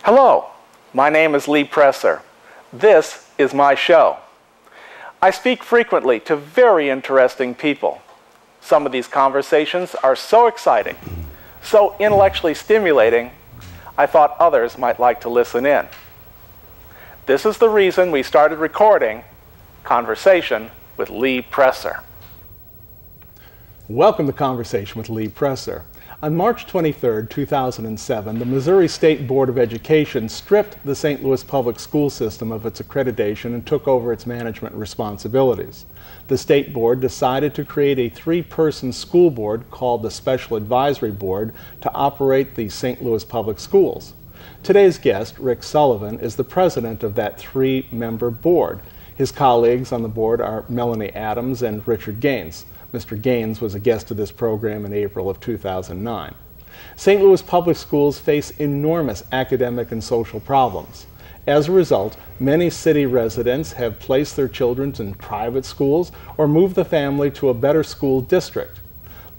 Hello, my name is Lee Presser. This is my show. I speak frequently to very interesting people. Some of these conversations are so exciting, so intellectually stimulating, I thought others might like to listen in. This is the reason we started recording Conversation with Lee Presser. Welcome to Conversation with Lee Presser. On March 23, 2007, the Missouri State Board of Education stripped the St. Louis public school system of its accreditation and took over its management responsibilities. The State Board decided to create a three-person school board called the Special Advisory Board to operate the St. Louis public schools. Today's guest, Rick Sullivan, is the president of that three-member board. His colleagues on the board are Melanie Adams and Richard Gaines. Mr. Gaines was a guest of this program in April of 2009. St. Louis public schools face enormous academic and social problems. As a result, many city residents have placed their children in private schools or moved the family to a better school district.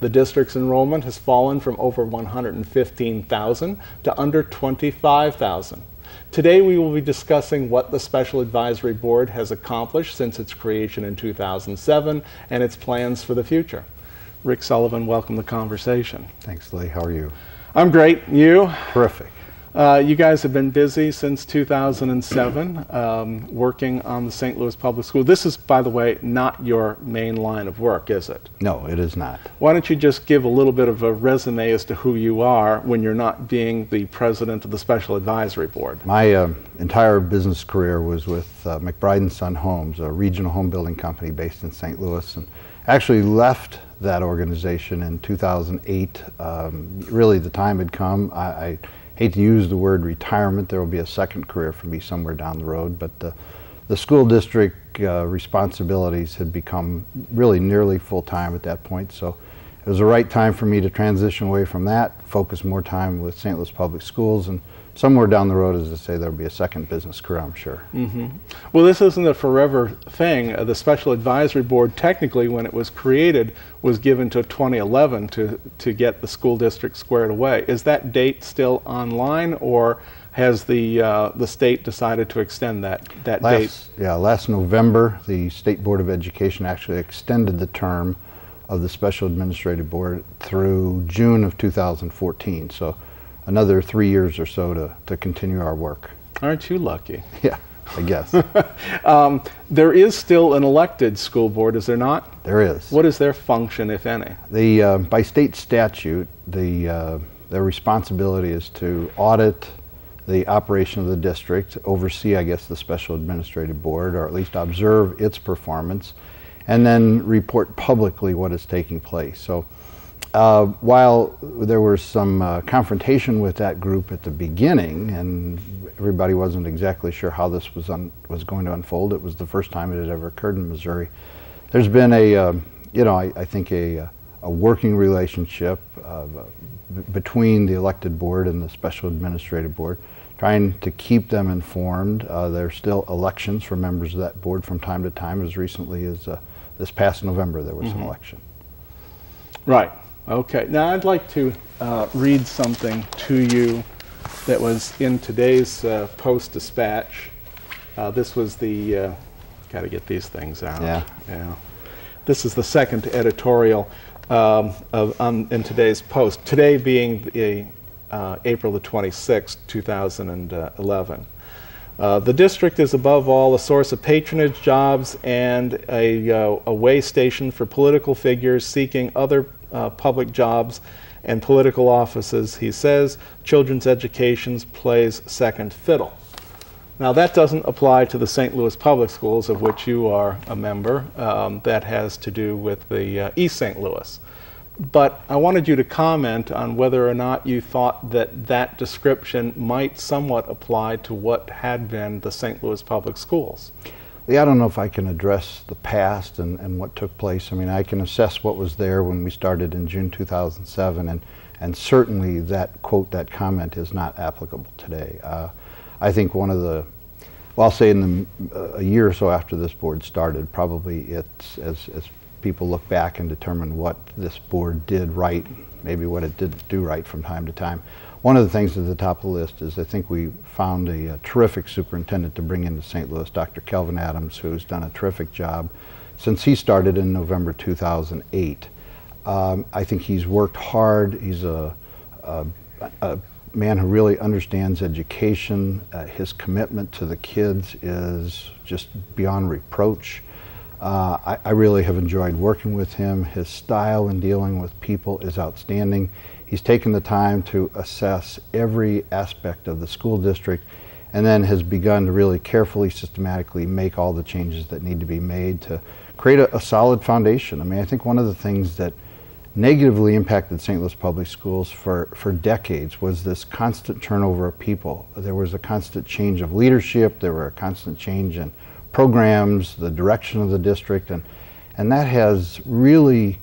The district's enrollment has fallen from over 115,000 to under 25,000. Today we will be discussing what the Special Advisory Board has accomplished since its creation in 2007 and its plans for the future. Rick Sullivan, welcome to the conversation. Thanks, Lee. How are you? I'm great. You? Terrific. You guys have been busy since 2007 working on the St. Louis Public School. This is, by the way, not your main line of work, is it? No, it is not. Why don't you just give a little bit of a resume as to who you are when you're not being the president of the Special Advisory Board? My entire business career was with McBride & Son Homes, a regional home building company based in St. Louis, and actually left that organization in 2008. Really, the time had come. I hate to use the word retirement. There will be a second career for me somewhere down the road, but the school district responsibilities had become really nearly full-time at that point, so it was the right time for me to transition away from that, focus more time with St. Louis Public Schools, and somewhere down the road, as I say, there'll be a second business career, I'm sure. Mm-hmm. Well, this isn't a forever thing. The Special Advisory Board, technically, when it was created, was given to 2011 to get the school district squared away. Is that date still online, or has the state decided to extend that date? Yeah, last November, the State Board of Education actually extended the term of the Special Administrative Board through June of 2014. So another 3 years or so to continue our work. Aren't you lucky? Yeah, I guess. There is still an elected school board, is there not? There is. What is their function, if any? By state statute, their responsibility is to audit the operation of the district, oversee, I guess, the Special Administrative Board, or at least observe its performance, and then report publicly what is taking place. So while there was some confrontation with that group at the beginning, and everybody wasn't exactly sure how this was going to unfold, it was the first time it had ever occurred in Missouri. There's been I think a working relationship between the elected board and the Special Administrative Board, trying to keep them informed. There are still elections for members of that board from time to time. As recently as this past November, there was an election. Right. Okay. Now I'd like to read something to you that was in today's Post-Dispatch. This was the, got to get these things out. Yeah. This is the second editorial in today's Post. Today being April the 26th, 2011. The district is above all a source of patronage, jobs, and a way station for political figures seeking other public jobs and political offices. He says children's education plays second fiddle. Now that doesn't apply to the St. Louis Public Schools, of which you are a member. That has to do with the East St. Louis. But I wanted you to comment on whether or not you thought that that description might somewhat apply to what had been the St. Louis Public Schools. Yeah, I don't know if I can address the past and what took place. I mean, I can assess what was there when we started in June 2007, and certainly that quote, that comment is not applicable today. I think one of the, well, I'll say in a year or so after this board started, probably it's, as people look back and determine what this board did right maybe what it didn't do right from time to time. One of the things at the top of the list is I think we found a terrific superintendent to bring into St. Louis, Dr. Kelvin Adams, who's done a terrific job since he started in November 2008. I think he's worked hard. He's a man who really understands education. His commitment to the kids is just beyond reproach. I really have enjoyed working with him. His style in dealing with people is outstanding. He's taken the time to assess every aspect of the school district and then has begun to really carefully, systematically make all the changes that need to be made to create a solid foundation. I mean, I think one of the things that negatively impacted St. Louis Public Schools for decades was this constant turnover of people. There was a constant change of leadership, there were a constant change in programs, the direction of the district, and that has really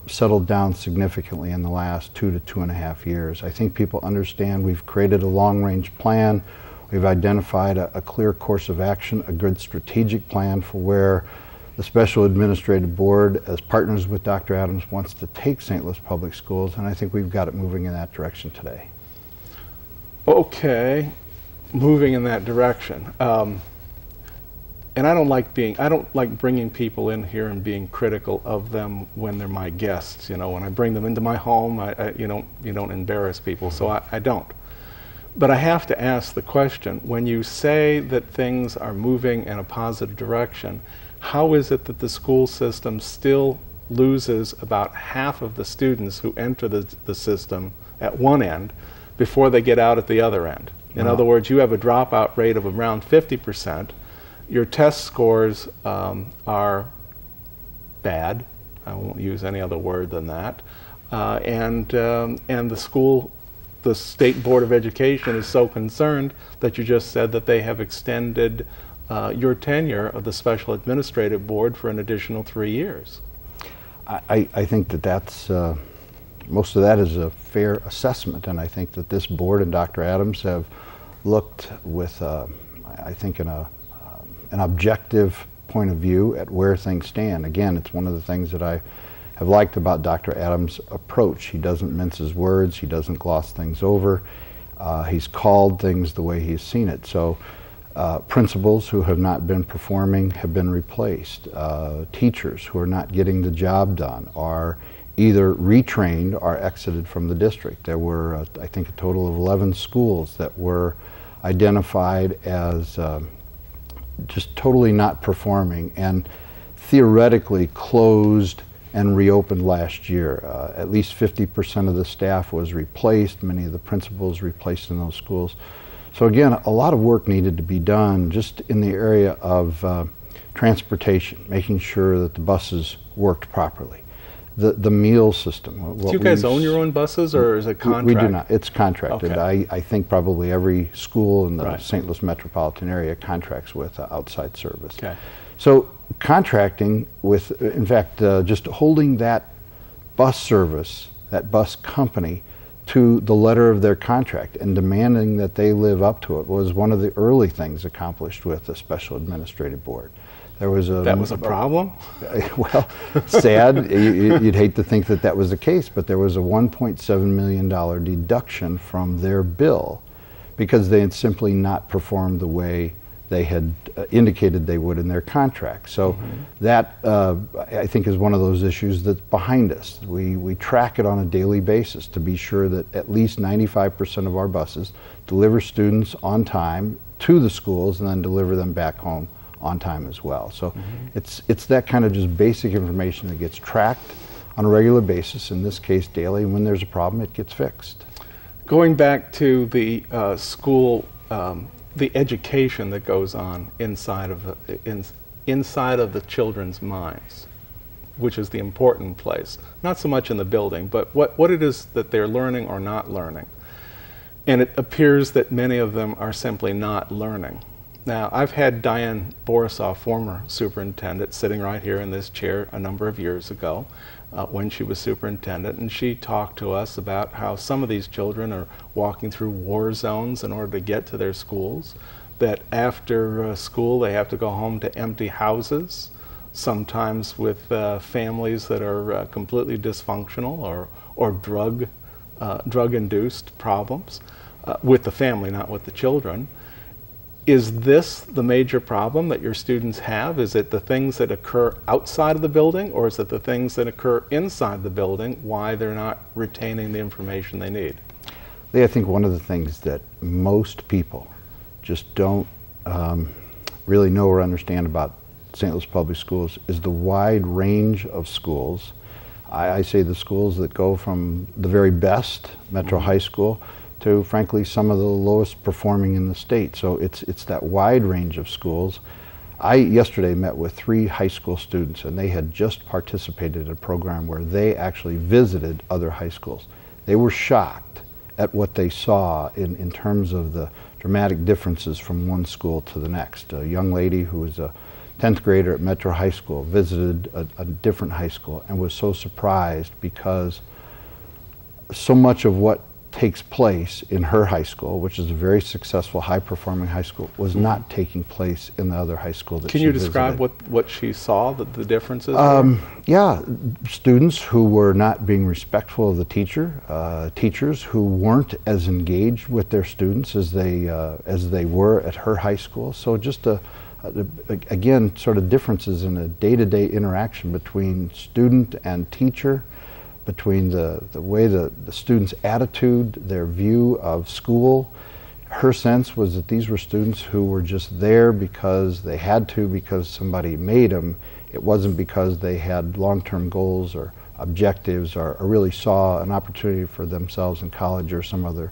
settled down significantly in the last 2 to 2.5 years. I think people understand we've created a long-range plan, we've identified a clear course of action, a good strategic plan for where the Special Administrative Board, as partners with Dr. Adams, wants to take St. Louis Public Schools, and I think we've got it moving in that direction today. Okay, moving in that direction. And I don't like bringing people in here and being critical of them when they're my guests. You know, when I bring them into my home, you don't embarrass people, so I don't. But I have to ask the question, when you say that things are moving in a positive direction, how is it that the school system still loses about half of the students who enter the system at one end before they get out at the other end? In other words, you have a dropout rate of around 50%. Your test scores are bad. I won't use any other word than that. And the State Board of Education is so concerned that you just said that they have extended your tenure of the Special Administrative Board for an additional 3 years. I think that's, most of that is a fair assessment, and I think that this board and Dr. Adams have looked with, I think, an objective point of view at where things stand. Again, it's one of the things that I have liked about Dr. Adams' approach. He doesn't mince his words, he doesn't gloss things over. He's called things the way he's seen it. So principals who have not been performing have been replaced. Teachers who are not getting the job done are either retrained or exited from the district. There were, I think, a total of 11 schools that were identified as just totally not performing and theoretically closed and reopened last year. At least 50% of the staff was replaced, many of the principals replaced in those schools. So again, a lot of work needed to be done just in the area of transportation, making sure that the buses worked properly. The meal system. Do you guys own your own buses, or is it contract? We do not. It's contracted. Okay. I think probably every school in the St. Louis metropolitan area contracts with outside service. Okay. So contracting with, in fact, just holding that bus service, that bus company, to the letter of their contract and demanding that they live up to it was one of the early things accomplished with the Special Administrative Board. There was a... That was a problem? Well, sad. You'd hate to think that that was the case, but there was a $1.7 million deduction from their bill because they had simply not performed the way they had indicated they would in their contract. So that, I think, is one of those issues that's behind us. We track it on a daily basis to be sure that at least 95% of our buses deliver students on time to the schools and then deliver them back home on time as well. So it's that kind of just basic information that gets tracked on a regular basis, in this case daily, and when there's a problem it gets fixed. Going back to the school, the education that goes on inside of the children's minds, which is the important place, not so much in the building, but what it is that they're learning or not learning. And it appears that many of them are simply not learning. Now, I've had Diane Borisoff, former superintendent, sitting right here in this chair a number of years ago when she was superintendent, and she talked to us about how some of these children are walking through war zones in order to get to their schools, that after school they have to go home to empty houses, sometimes with families that are completely dysfunctional or drug-induced problems with the family, not with the children. Is this the major problem that your students have? Is it the things that occur outside of the building, or is it the things that occur inside the building, why they're not retaining the information they need? I think one of the things that most people just don't really know or understand about St. Louis Public Schools is the wide range of schools. I say the schools that go from the very best, Metro High School, to frankly some of the lowest performing in the state. So it's that wide range of schools. I yesterday met with 3 high school students, and they had just participated in a program where they actually visited other high schools. They were shocked at what they saw in terms of the dramatic differences from one school to the next. A young lady who was a 10th grader at Metro High School visited a different high school and was so surprised because so much of what takes place in her high school, which is a very successful, high-performing high school, was not taking place in the other high school that she visited. Can you describe what she saw, the differences? Yeah, students who were not being respectful of the teacher, teachers who weren't as engaged with their students as they were at her high school. So just again, sort of differences in a day-to-day interaction between student and teacher, between the way the students' attitude, their view of school. Her sense was that these were students who were just there because they had to, because somebody made them. It wasn't because they had long-term goals or objectives or really saw an opportunity for themselves in college or some other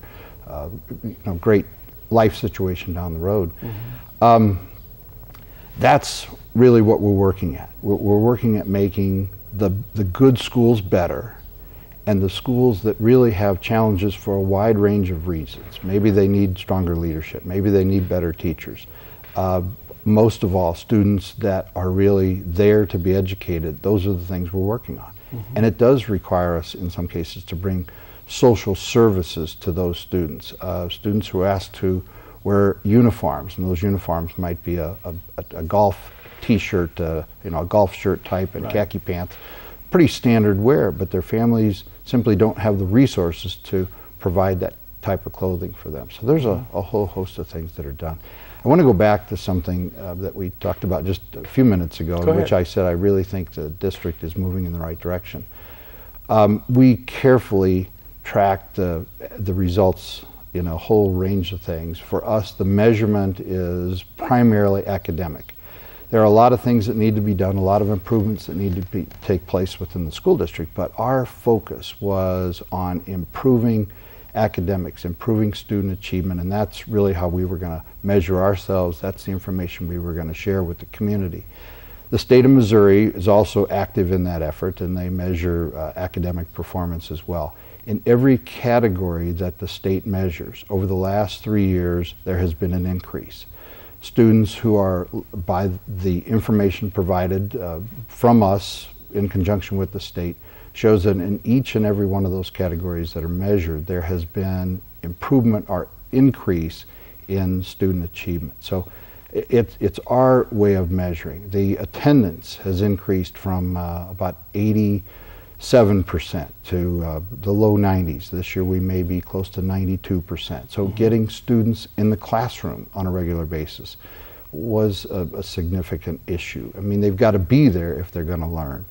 great life situation down the road. That's really what we're working at. We're working at making the good schools better, and the schools that really have challenges for a wide range of reasons. Maybe they need stronger leadership, maybe they need better teachers. Most of all, students that are really there to be educated, those are the things we're working on. And it does require us, in some cases, to bring social services to those students. Students who are asked to wear uniforms, and those uniforms might be a golf t-shirt, a golf shirt type and khaki pants. Pretty standard wear, but their families simply don't have the resources to provide that type of clothing for them. So there's a whole host of things that are done. I want to go back to something that we talked about just a few minutes ago, in which I said I really think the district is moving in the right direction. We carefully track the results in a whole range of things. For us, the measurement is primarily academic. There are a lot of things that need to be done, a lot of improvements that need to take place within the school district, but our focus was on improving academics, improving student achievement, and that's really how we were going to measure ourselves. That's the information we were going to share with the community. The state of Missouri is also active in that effort, and they measure academic performance as well. In every category that the state measures, over the last 3 years, there has been an increase. Students who are, by the information provided from us in conjunction with the state, shows that in each and every one of those categories that are measured, there has been improvement or increase in student achievement. So it's our way of measuring. The attendance has increased from about 87% to the low 90s. This year we may be close to 92%. So getting students in the classroom on a regular basis was a significant issue. I mean, they've got to be there if they're going to learn.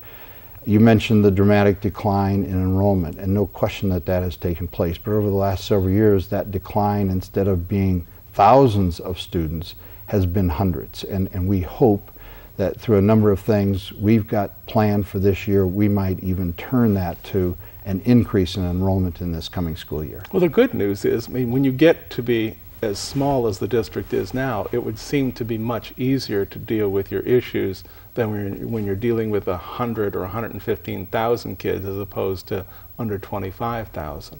You mentioned the dramatic decline in enrollment, and no question that that has taken place. But over the last several years, that decline, instead of being thousands of students, has been hundreds. And we hope that through a number of things we've got planned for this year, we might even turn that to an increase in enrollment in this coming school year. Well, the good news is, I mean, when you get to be as small as the district is now, it would seem to be much easier to deal with your issues than when you're dealing with 100 or 115,000 kids as opposed to under 25,000.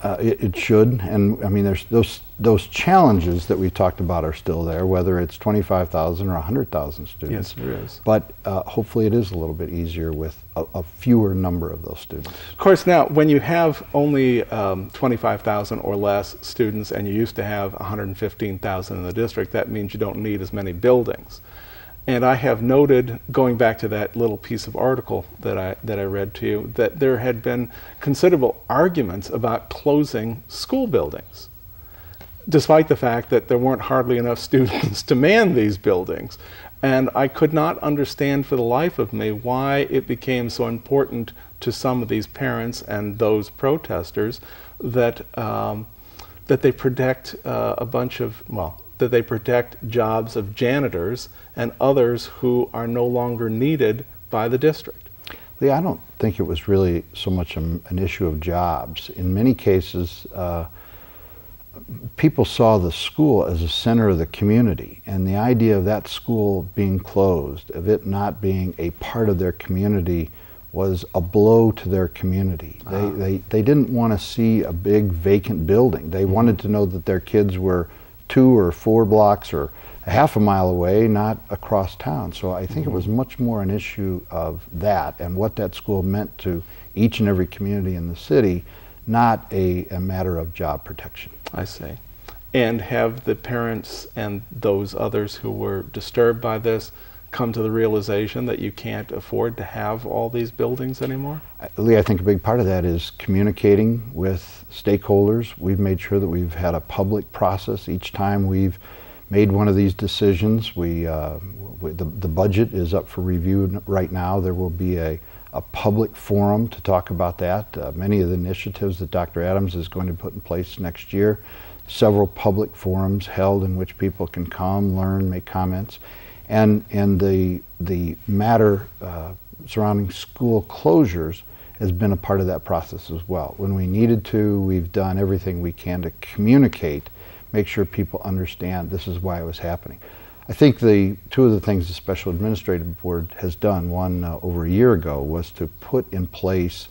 It should, and I mean, there's those challenges that we talked about are still there, whether it's 25,000 or 100,000 students. Yes, there is. But hopefully it is a little bit easier with a fewer number of those students. Of course, now, when you have only 25,000 or less students, and you used to have 115,000 in the district, that means you don't need as many buildings. And I have noted, going back to that little piece of article that I read to you, that there had been considerable arguments about closing school buildings, despite the fact that there weren't hardly enough students to man these buildings. And I could not understand for the life of me why it became so important to some of these parents and those protesters that that they protect that they protect jobs of janitors and others who are no longer needed by the district. Lee, I don't think it was really so much an issue of jobs. In many cases, people saw the school as a center of the community, and the idea of that school being closed, of it not being a part of their community, was a blow to their community. They didn't want to see a big vacant building. They wanted to know that their kids were 2 or 4 blocks or a half a mile away, not across town. So I think it was much more an issue of that and what that school meant to each and every community in the city, not a matter of job protection. I see. And have the parents and those others who were disturbed by this come to the realization that you can't afford to have all these buildings anymore? Lee, I think a big part of that is communicating with stakeholders. We've made sure that we've had a public process each time we've made one of these decisions. The budget is up for review right now. There will be a public forum to talk about that. Many of the initiatives that Dr. Adams is going to put in place next year, several public forums held in which people can come, learn, make comments. And the matter surrounding school closures has been a part of that process as well. When we needed to, we've done everything we can to communicate, make sure people understand this is why it was happening. I think two of the things the Special Administrative Board has done, one over a year ago, was to put in place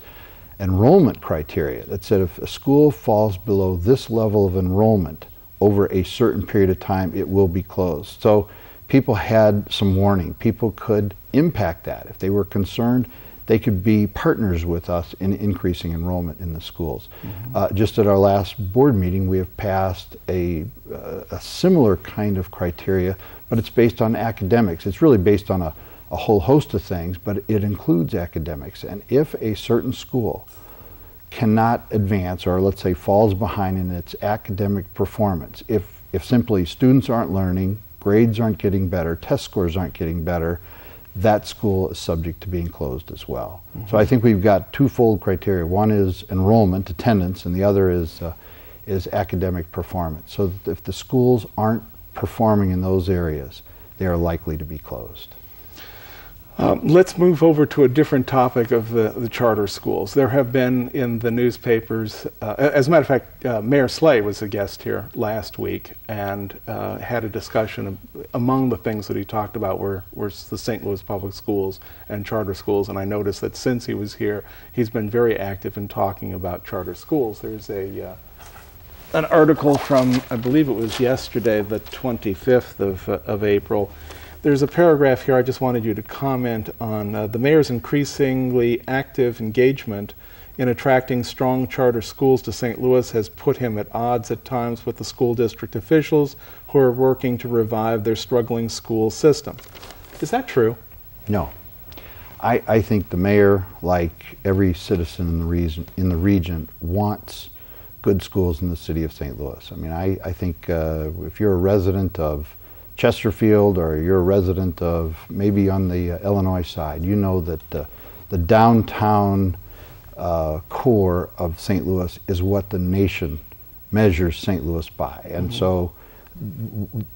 enrollment criteria that said if a school falls below this level of enrollment over a certain period of time, it will be closed. So people had some warning. People could impact that. If they were concerned, they could be partners with us in increasing enrollment in the schools. Just at our last board meeting, we have passed a similar kind of criteria, but it's based on academics. It's really based on a whole host of things, but it includes academics. And if a certain school cannot advance, or let's say falls behind in its academic performance, if simply students aren't learning, grades aren't getting better, test scores aren't getting better, that school is subject to being closed as well. So I think we've got twofold criteria. One is enrollment, attendance, and the other is academic performance. So that if the schools aren't performing in those areas, they are likely to be closed. Let's move over to a different topic of the charter schools. There have been in the newspapers, as a matter of fact, Mayor Slay was a guest here last week and had a discussion. Among the things that he talked about were the St. Louis public schools and charter schools, and I noticed that since he was here, he's been very active in talking about charter schools. There's an article from, I believe it was yesterday, the 25th of April. There's a paragraph here I just wanted you to comment on. The mayor's increasingly active engagement in attracting strong charter schools to St. Louis has put him at odds at times with the school district officials who are working to revive their struggling school system. Is that true? No. I think the mayor, like every citizen in the region, wants good schools in the city of St. Louis. I mean, I think if you're a resident of Chesterfield, or you're a resident of maybe on the Illinois side, you know that the downtown core of St. Louis is what the nation measures St. Louis by. And so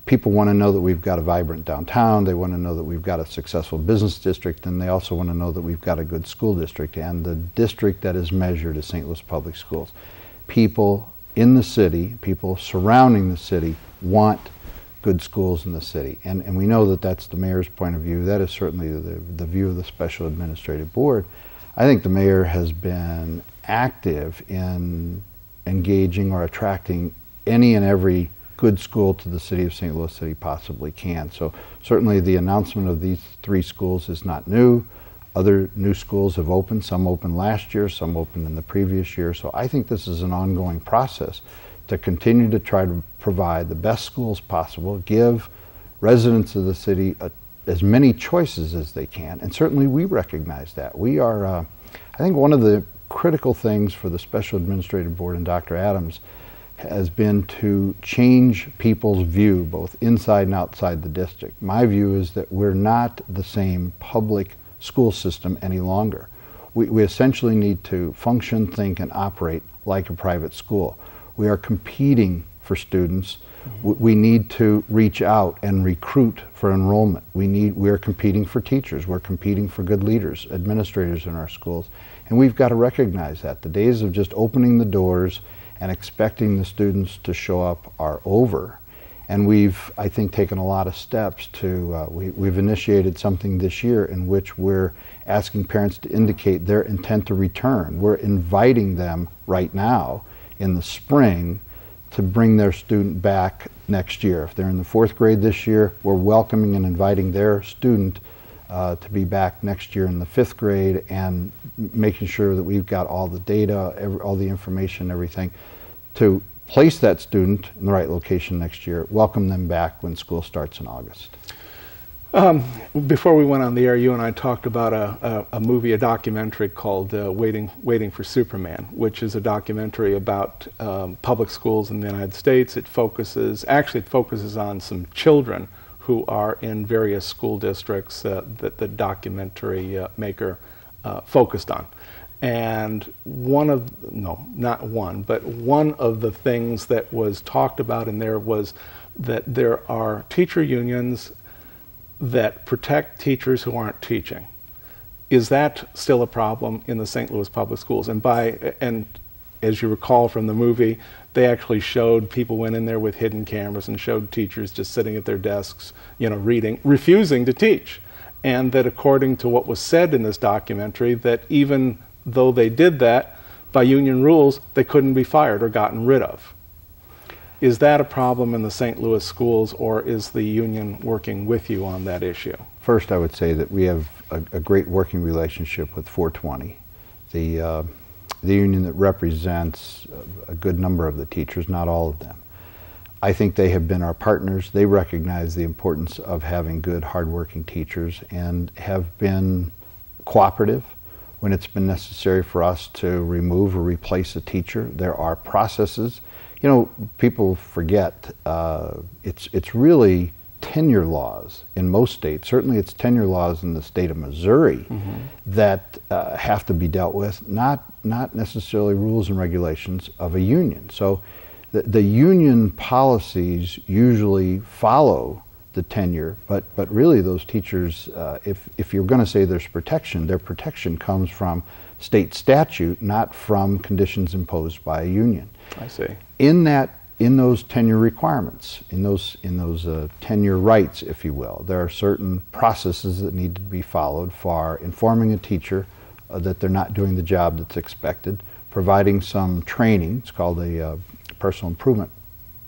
people want to know that we've got a vibrant downtown, they want to know that we've got a successful business district, and they also want to know that we've got a good school district. And the district that is measured is St. Louis Public Schools. People in the city, people surrounding the city, want good schools in the city. And we know that that's the mayor's point of view. That is certainly the view of the Special Administrative Board. I think the mayor has been active in engaging or attracting any and every good school to the city of St. Louis that he possibly can. So certainly the announcement of these 3 schools is not new. Other new schools have opened. Some opened last year, some opened in the previous year. So I think this is an ongoing process to continue to try to provide the best schools possible, give residents of the city a as many choices as they can, and certainly we recognize that. We are, I think one of the critical things for the Special Administrative Board and Dr. Adams has been to change people's view, both inside and outside the district. My view is that we're not the same public school system any longer. We essentially need to function, think, and operate like a private school. We are competing for students. We need to reach out and recruit for enrollment. We are competing for teachers. We're competing for good leaders, administrators in our schools. And we've got to recognize that. The days of just opening the doors and expecting the students to show up are over. And we've, I think, taken a lot of steps to, we've initiated something this year in which we're asking parents to indicate their intent to return. We're inviting them right now in the spring to bring their student back next year. If they're in the 4th grade this year, we're welcoming and inviting their student to be back next year in the 5th grade, and making sure that we've got all the data, all the information, everything, to place that student in the right location next year, welcome them back when school starts in August. Before we went on the air, you and I talked about a movie, a documentary called Waiting for Superman, which is a documentary about public schools in the United States. It focuses on some children who are in various school districts that the documentary maker focused on. And one of the things that was talked about in there was that there are teacher unions that protect teachers who aren't teaching. Is that still a problem in the St. Louis public schools? And as you recall from the movie, they actually showed people went in there with hidden cameras and showed teachers just sitting at their desks, reading, refusing to teach. And that according to what was said in this documentary, that even though they did that, by union rules, they couldn't be fired or gotten rid of. Is that a problem in the St. Louis schools, or is the union working with you on that issue? First, I would say that we have a great working relationship with 420, the union that represents a good number of the teachers, not all of them. I think they have been our partners. They recognize the importance of having good, hardworking teachers and have been cooperative when it's been necessary for us to remove or replace a teacher. There are processes. People forget it's really tenure laws in most states. Certainly it's tenure laws in the state of Missouri that have to be dealt with, not necessarily rules and regulations of a union. So the union policies usually follow the tenure, but really those teachers, if you're going to say there's protection, their protection comes from state statute, not from conditions imposed by a union. I see. In those tenure requirements, in those tenure rights, if you will, there are certain processes that need to be followed for informing a teacher that they're not doing the job that's expected, providing some training. It's called a personal improvement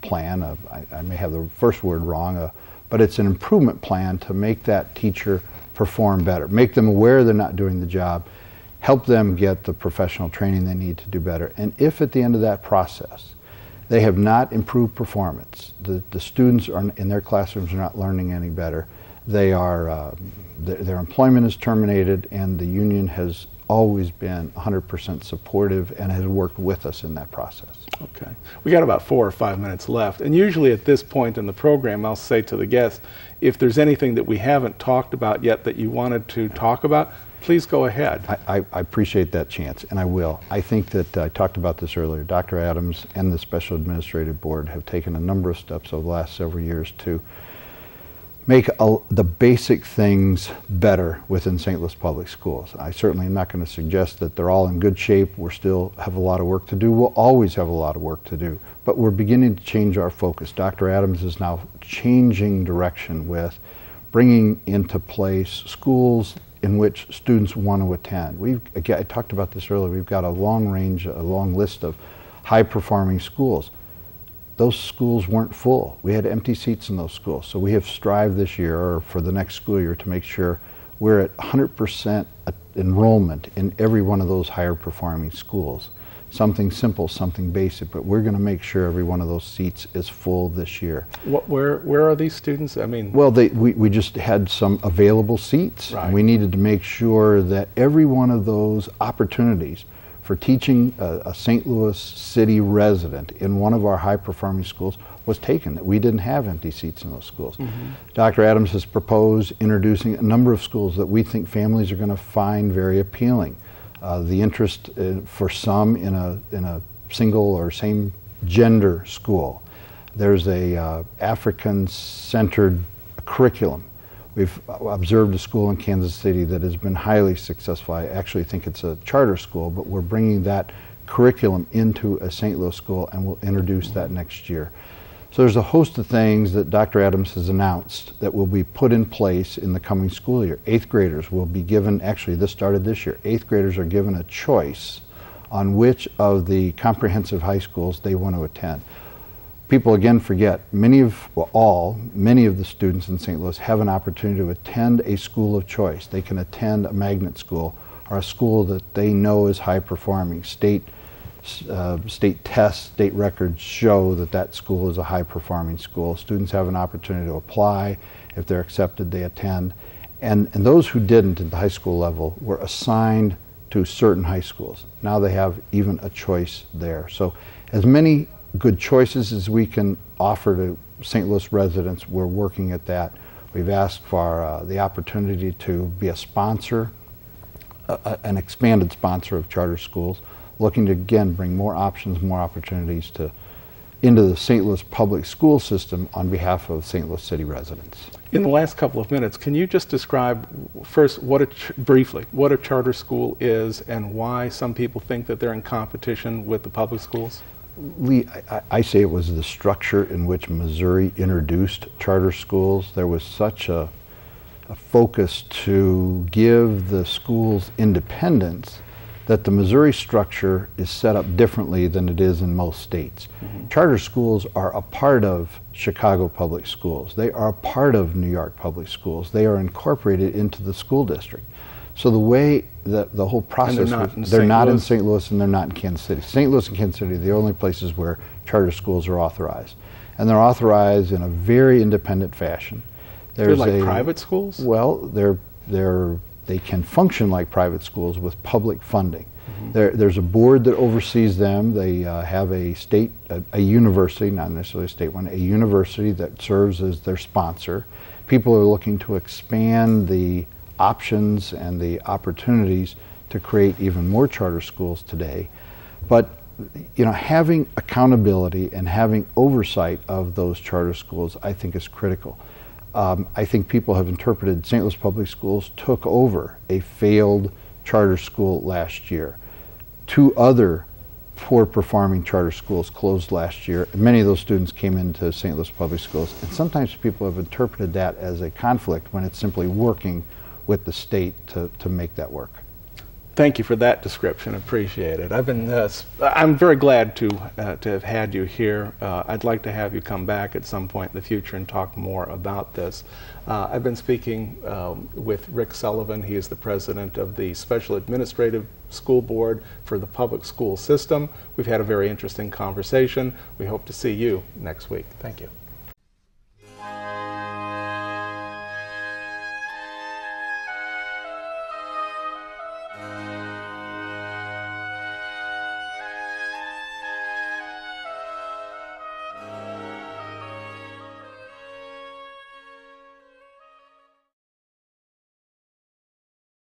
plan. I may have the first word wrong, but it's an improvement plan to make that teacher perform better, make them aware they're not doing the job, help them get the professional training they need to do better. And if at the end of that process they have not improved performance, the students are in their classrooms are not learning any better, their employment is terminated, and the union has always been 100% supportive and has worked with us in that process. Okay. We got about 4 or 5 minutes left, and usually at this point in the program I'll say to the guests, if there's anything that we haven't talked about yet that you wanted to talk about, please go ahead. I appreciate that chance, and I will. I think that I talked about this earlier. Dr. Adams and the Special Administrative Board have taken a number of steps over the last several years to make the basic things better within St. Louis Public Schools. I certainly am not going to suggest that they're all in good shape. We still have a lot of work to do. We'll always have a lot of work to do, but we're beginning to change our focus. Dr. Adams is now changing direction with bringing into place schools in which students want to attend. I talked about this earlier, we've got a long list of high-performing schools. Those schools weren't full. We had empty seats in those schools. So we have strived this year, or for the next school year, to make sure we're at 100% enrollment in every one of those higher performing schools. something simple, something basic, but we're going to make sure every one of those seats is full this year. Where are these students? I mean, well, we just had some available seats. Right. And we needed to make sure that every one of those opportunities for teaching a St. Louis City resident in one of our high-performing schools was taken, that we didn't have empty seats in those schools. Dr. Adams has proposed introducing a number of schools that we think families are going to find very appealing. The interest for some in a single or same gender school. There's a African-centered curriculum. We've observed a school in Kansas City that has been highly successful. I actually think it's a charter school, but we're bringing that curriculum into a St. Louis school, and we'll introduce that next year. So there's a host of things that Dr. Adams has announced that will be put in place in the coming school year. 8th graders will be given, actually this started this year, 8th graders are given a choice on which of the comprehensive high schools they want to attend. People again forget, many of the students in St. Louis have an opportunity to attend a school of choice. They can attend a magnet school or a school that they know is high performing. State tests, state records show that that school is a high performing school. Students have an opportunity to apply. If they're accepted, they attend. And those who didn't at the high school level were assigned to certain high schools. Now they have even a choice there. So as many good choices as we can offer to St. Louis residents, we're working at that. We've asked for the opportunity to be a sponsor, an expanded sponsor of charter schools, looking to again bring more options, more opportunities into the St. Louis public school system on behalf of St. Louis City residents. in the last couple of minutes, can you just describe first briefly what a charter school is and why some people think that they're in competition with the public schools? Lee, I say it was the structure in which Missouri introduced charter schools. There was such a focus to give the schools independence that the Missouri structure is set up differently than it is in most states. Mm-hmm. Charter schools are a part of Chicago public schools. They are a part of New York public schools. They are incorporated into the school district. So the way that the whole process, they're not in St. Louis and they're not in Kansas City. St. Louis and Kansas City are the only places where charter schools are authorized. And they're authorized in a very independent fashion. They're like private schools? Well, they can function like private schools with public funding. Mm-hmm. There's a board that oversees them. They have a university, not necessarily a state one, a university that serves as their sponsor. People are looking to expand the options and the opportunities to create even more charter schools today. But having accountability and having oversight of those charter schools, I think, is critical. I think people have interpreted St. Louis Public Schools took over a failed charter school last year. 2 other poor performing charter schools closed last year. Many of those students came into St. Louis Public Schools, and sometimes people have interpreted that as a conflict when it's simply working with the state to make that work. Thank you for that description. Appreciate it. I'm very glad to have had you here. I'd like to have you come back at some point in the future and talk more about this. I've been speaking with Rick Sullivan. He is the president of the Special Administrative School Board for the public school system. We've had a very interesting conversation. We hope to see you next week. Thank you.